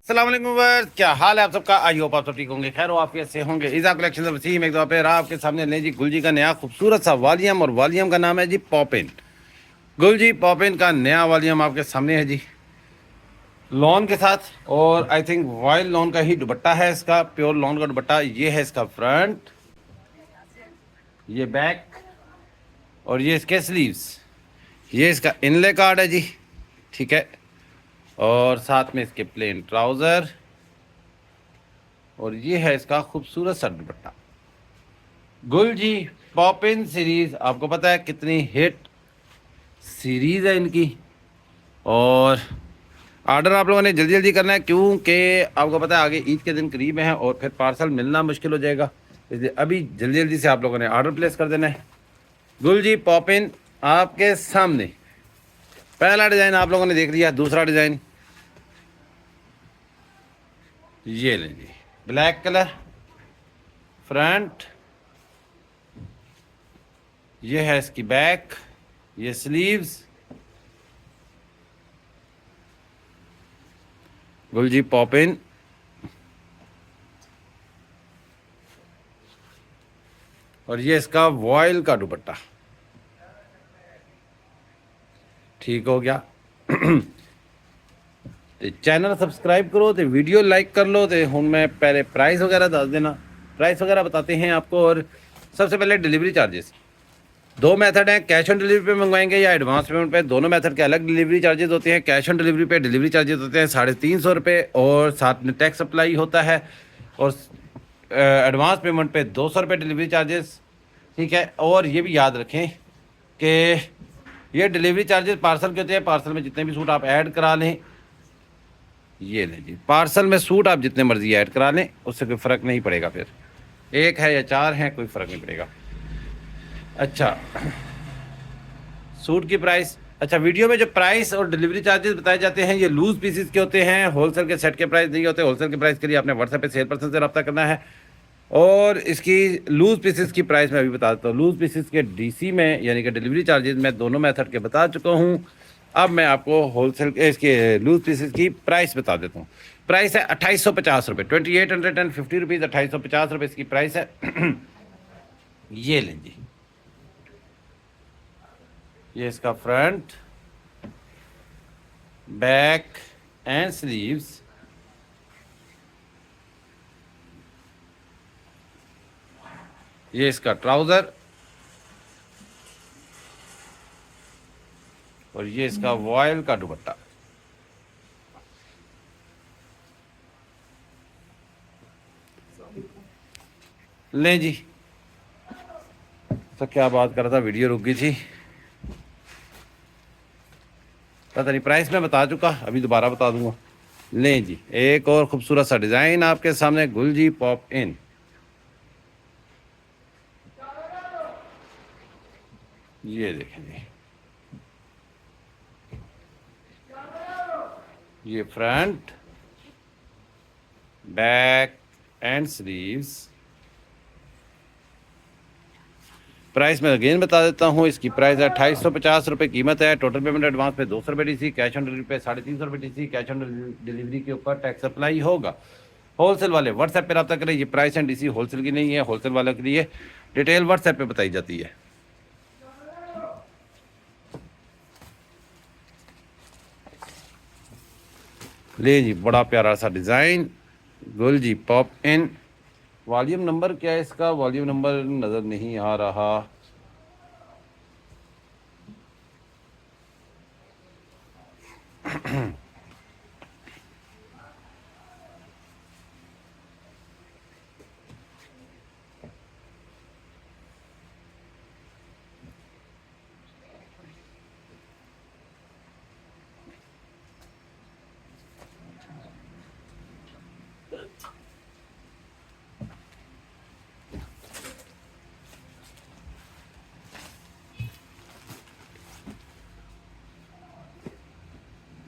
अस्सलाम वालेकुम व्यूअर्स, क्या हाल है आप सबका। आई होप आप सब ठीक होंगे, खैर आप कैसे होंगे। इज़ा कलेक्शन से वसीम एक दफ़ा फिर आपके सामने ले जी गुलजी का नया खूबसूरत सा वॉल्यूम, और वॉल्यूम का नाम है जी पॉपिन। गुलजी पॉपिन का नया वॉल्यूम आपके सामने है जी, लॉन के साथ। और आई थिंक वाइल्ड लॉन का ही दुपट्टा है इसका, प्योर लॉन का दुपट्टा। ये है इसका फ्रंट, ये बैक, और ये इसके स्लीव्स। ये इसका इनले कार्ड है जी, ठीक है। और साथ में इसके प्लेन ट्राउज़र, और ये है इसका खूबसूरत सा दुपट्टा। गुलजी पॉपिन सीरीज आपको पता है कितनी हिट सीरीज है इनकी, और ऑर्डर आप लोगों ने जल्दी जल्दी करना है, क्योंकि आपको पता है आगे ईद के दिन करीब हैं और फिर पार्सल मिलना मुश्किल हो जाएगा। इसलिए अभी जल्दी जल्दी से आप लोगों ने ऑर्डर प्लेस कर देना है। गुलजी पॉपिन आपके सामने। पहला डिज़ाइन आप लोगों ने देख लिया, दूसरा डिज़ाइन ये लें जी, ब्लैक कलर फ्रंट, ये है इसकी बैक, ये स्लीव्स। गुलजी पॉपिन, और ये इसका वॉयल का दुपट्टा। ठीक हो गया। तो चैनल सब्सक्राइब करो, तो वीडियो लाइक कर लो। तो हूँ मैं पहले प्राइस वगैरह दस देना, प्राइस वगैरह बताते हैं आपको। और सबसे पहले डिलीवरी चार्जेस, दो मेथड हैं, कैश ऑन डिलीवरी पे मंगवाएंगे या एडवांस पेमेंट पे। दोनों मेथड के अलग डिलीवरी चार्जेस होते हैं। कैश ऑन डिलीवरी पे डिलीवरी चार्जेस होते हैं 350 रुपये, और साथ में टैक्स अप्लाई होता है। और एडवांस पेमेंट पे 200 रुपये डिलीवरी चार्जेस, ठीक है। और ये भी याद रखें कि ये डिलीवरी चार्जेस पार्सल के होते हैं। पार्सल में जितने भी सूट आप ऐड करा लें, ये लें जी, पार्सल में सूट आप जितने मर्जी ऐड करा लें, उससे कोई फ़र्क नहीं पड़ेगा। फिर एक है या चार हैं, कोई फ़र्क नहीं पड़ेगा। अच्छा, सूट की प्राइस, अच्छा वीडियो में जो प्राइस और डिलीवरी चार्जेस बताए जाते हैं ये लूज़ पीसेस के होते हैं, होलसेल के सेट के प्राइस नहीं होते। होलसेल के प्राइस के लिए आपने व्हाट्सएप पे सेल पर्सन से रब्ता करना है। और इसकी लूज़ पीसेस की प्राइस मैं अभी बता देता हूँ। लूज़ पीसेस के डीसी में यानी कि डिलीवरी चार्जेस मैं दोनों मेथड के बता चुका हूँ। अब मैं आपको होलसेल इसके लूज़ पीसेस की प्राइस बता देता हूँ। प्राइस है 2850 रुपये, 2850 रुपीज़, 2850 रुपये इसकी प्राइस है। ये लें जी, ये इसका फ्रंट, बैक एंड स्लीव्स। ये इसका ट्राउज़र, और ये इसका वॉयल का दुपट्टा। लें जी, तो क्या बात कर रहा था, वीडियो रुक गई थी, पता नहीं। प्राइस मैं बता चुका, अभी दोबारा बता दूंगा। लें जी, एक और खूबसूरत सा डिज़ाइन आपके सामने, गुलजी पॉप इन। ये देखें जी, ये front, back and sleeves. Price मैं अगेन बता देता हूँ, इसकी प्राइस है 2850 रुपये कीमत है। टोटल पेमेंट एडवांस पे 200 रुपये डीसी, कैश ऑन डिलीवरी पे 350 रुपये डीसी। कैश ऑन डिलीवरी के ऊपर टैक्स अप्लाई होगा। होलसेल वाले व्हाट्सएप पे रब्ता करें। ये प्राइस एंड डीसी होलसेल की नहीं है, होलसेल वालों के लिए डिटेल व्हाट्सएप पे बताई जाती है। ले जी, बड़ा प्यारा सा डिज़ाइन, गुलजी पॉप इन। वॉल्यूम नंबर क्या है इसका, वॉल्यूम नंबर नज़र नहीं आ रहा।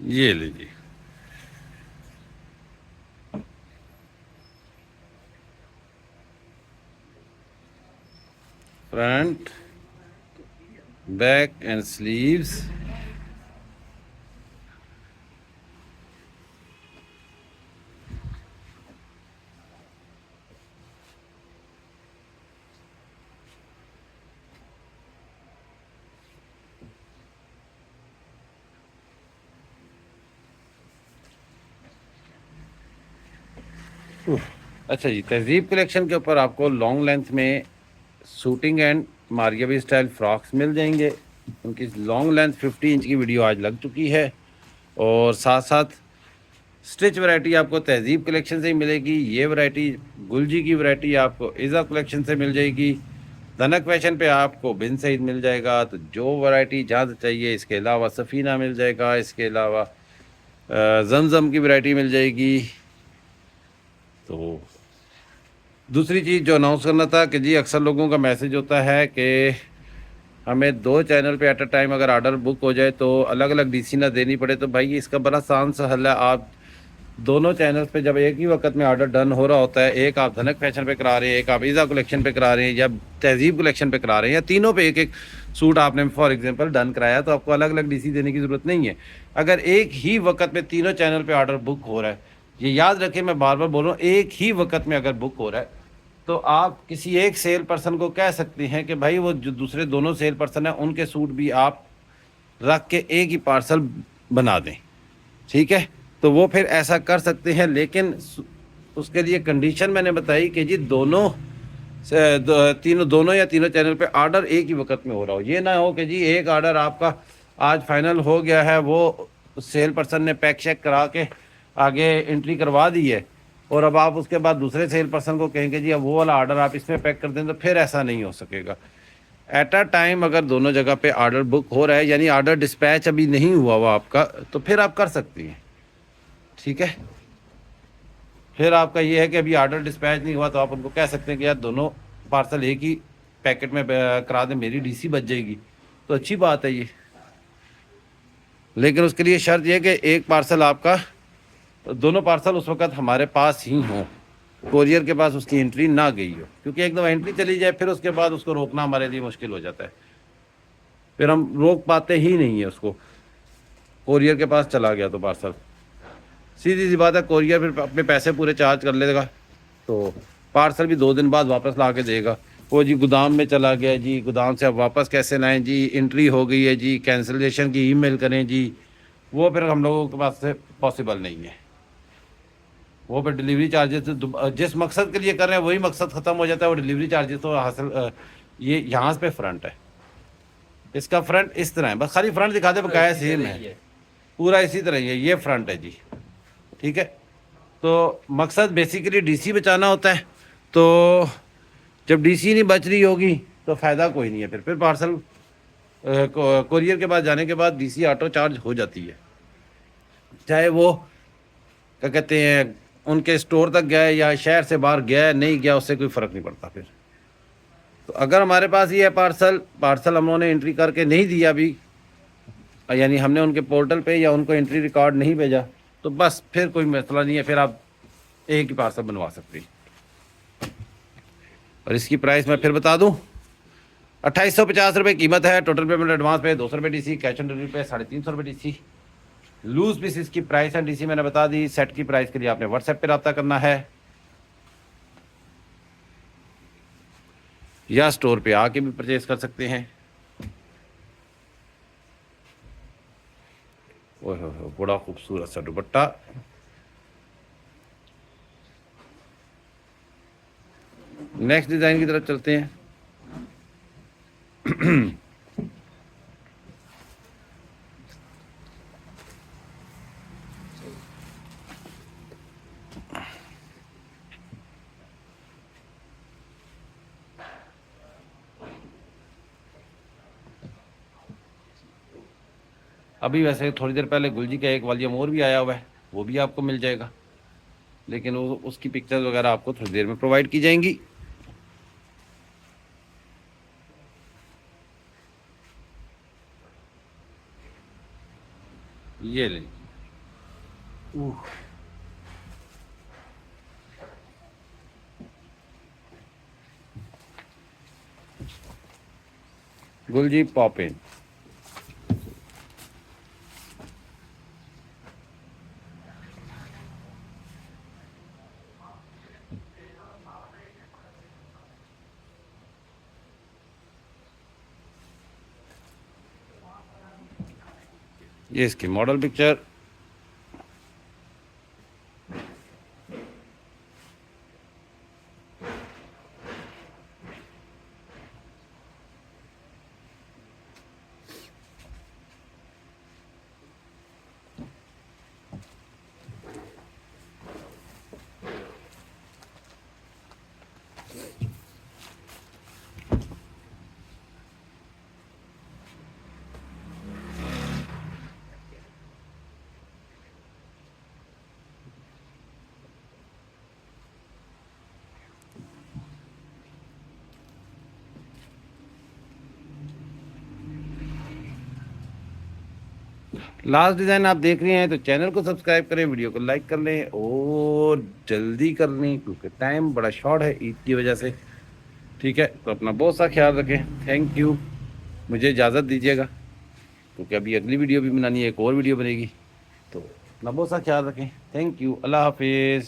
ये लीजिए, फ्रंट, बैक एंड स्लीव्स। अच्छा जी, तहजीब कलेक्शन के ऊपर आपको लॉन्ग लेंथ में शूटिंग एंड मारियाबी स्टाइल फ्रॉक्स मिल जाएंगे। उनकी लॉन्ग लेंथ 50 इंच की वीडियो आज लग चुकी है। और साथ साथ स्टिच वैरायटी आपको तहजीब कलेक्शन से ही मिलेगी। ये वैरायटी गुलजी की वैरायटी आपको इज़ा कलेक्शन से मिल जाएगी। धनक फैशन पे आपको बिन सईद मिल जाएगा। तो जो वैरायटी जहाँ से चाहिए, इसके अलावा सफ़ीना मिल जाएगा, इसके अलावा जमजम की वैरायटी मिल जाएगी। तो दूसरी चीज़ जो अनाउंस करना था कि जी अक्सर लोगों का मैसेज होता है कि हमें 2 चैनल पे एट अ टाइम अगर ऑर्डर बुक हो जाए तो अलग अलग डीसी ना देनी पड़े। तो भाई इसका बड़ा आसान सा हल है। आप दोनों चैनल्स पे जब एक ही वक्त में ऑर्डर डन हो रहा होता है, एक आप धनक फैशन पे करा रहे हैं, एक आप ईज़ा कलेक्शन पे करा रहे हैं, या तहजीब कलेक्शन पे करा रहे हैं, या तीनों पे एक एक सूट आपने फॉर एग्जांपल डन कराया, तो आपको अलग अलग डीसी देने की ज़रूरत नहीं है। अगर एक ही वक्त में तीनों चैनल पे ऑर्डर बुक हो रहा है, ये याद रखें, मैं बार बार बोल रहा हूँ, एक ही वक्त में अगर बुक हो रहा है तो आप किसी एक सेल पर्सन को कह सकते हैं कि भाई वो जो दूसरे दोनों सेल पर्सन हैं उनके सूट भी आप रख के एक ही पार्सल बना दें। ठीक है, तो वो फिर ऐसा कर सकते हैं, लेकिन उसके लिए कंडीशन मैंने बताई कि जी दोनों या तीनों चैनल पे ऑर्डर एक ही वक्त में हो रहा हो। ये ना हो कि जी एक ऑर्डर आपका आज फाइनल हो गया है, वो सेल पर्सन ने पैक चेक करा के आगे एंट्री करवा दी है, और अब आप उसके बाद दूसरे सेल पर्सन को कहेंगे जी अब वो वाला ऑर्डर आप इसमें पैक कर दें, तो फिर ऐसा नहीं हो सकेगा। एट अ टाइम अगर दोनों जगह पे ऑर्डर बुक हो रहा है, यानी ऑर्डर डिस्पैच अभी नहीं हुआ हुआ आपका, तो फिर आप कर सकती हैं। ठीक है, फिर आपका ये है कि अभी ऑर्डर डिस्पैच नहीं हुआ तो आप उनको कह सकते हैं कि यार दोनों पार्सल एक ही पैकेट में करा दें, मेरी डीसी बच जाएगी, तो अच्छी बात है ये। लेकिन उसके लिए शर्त यह कि एक पार्सल आपका, दोनों पार्सल उस वक्त हमारे पास ही हों, कोरियर के पास उसकी एंट्री ना गई हो, क्योंकि एक दफ़ा एंट्री चली जाए फिर उसके बाद उसको रोकना हमारे लिए मुश्किल हो जाता है, फिर हम रोक पाते ही नहीं है उसको। कोरियर के पास चला गया तो पार्सल, सीधी सी बात है, कोरियर फिर अपने पैसे पूरे चार्ज कर लेगा, तो पार्सल भी 2 दिन बाद वापस ला के देगा। वो जी गोदाम में चला गया जी, गोदाम से अब वापस कैसे लाएं जी, एंट्री हो गई है जी, कैंसिलेशन की ईमेल करें जी, वो फिर हम लोगों के पास से पॉसिबल नहीं है। वो फिर डिलीवरी चार्जेस जिस मकसद के लिए कर रहे हैं वही मकसद ख़त्म हो जाता है, वो डिलीवरी चार्जेस तो हासिल ये यहाँ पे फ्रंट है, इसका फ्रंट इस तरह है, बस खाली फ्रंट दिखा दे, बकाया सेम है, पूरा इसी तरह ही है, ये फ्रंट है जी। ठीक है, तो मकसद बेसिकली डीसी बचाना होता है। तो जब डीसी नहीं बच रही होगी तो फ़ायदा कोई नहीं है, फिर पार्सल कोरियर के पास जाने के बाद डीसी ऑटो चार्ज हो जाती है, चाहे वो क्या कहते हैं उनके स्टोर तक गया है या शहर से बाहर गया है, नहीं गया, उससे कोई फ़र्क नहीं पड़ता फिर। तो अगर हमारे पास ये है पार्सल हम लोगों ने एंट्री करके नहीं दिया अभी, यानी हमने उनके पोर्टल पे या उनको एंट्री रिकॉर्ड नहीं भेजा, तो बस फिर कोई मसला नहीं है, फिर आप एक ही पार्सल बनवा सकते हैं। और इसकी प्राइस मैं फिर बता दूं, 2850 रुपये कीमत है। टोटल पेमेंट एडवांस पे 200 रुपये डीसी, कैश ऑन डिलीवरी पे 350 रुपये डीसी। लूज पीसेस की प्राइस एंड डीसी मैंने बता दी। सेट की प्राइस के लिए आपने व्हाट्सएप पे रब्ता करना है या स्टोर पे आके भी परचेज कर सकते हैं। ओह हो, बड़ा खूबसूरत सा दुपट्टा। नेक्स्ट डिज़ाइन की तरफ चलते हैं। अभी वैसे थोड़ी देर पहले गुलजी का एक वॉल्यूम और भी आया हुआ है, वो भी आपको मिल जाएगा, लेकिन वो उसकी पिक्चर्स वगैरह आपको थोड़ी देर में प्रोवाइड की जाएंगी। ये ले गुलजी पॉपिन। ये इसकी मॉडल पिक्चर, लास्ट डिज़ाइन आप देख रहे हैं तो चैनल को सब्सक्राइब करें, वीडियो को लाइक कर लें और जल्दी कर लें क्योंकि टाइम बड़ा शॉर्ट है ईद की वजह से। ठीक है, तो अपना बहुत सा ख्याल रखें। Thank you. मुझे इजाज़त दीजिएगा क्योंकि अभी अगली वीडियो भी बनानी है, एक और वीडियो बनेगी। तो अपना बहुत सा ख्याल रखें। Thank you. अल्लाह हाफिज़।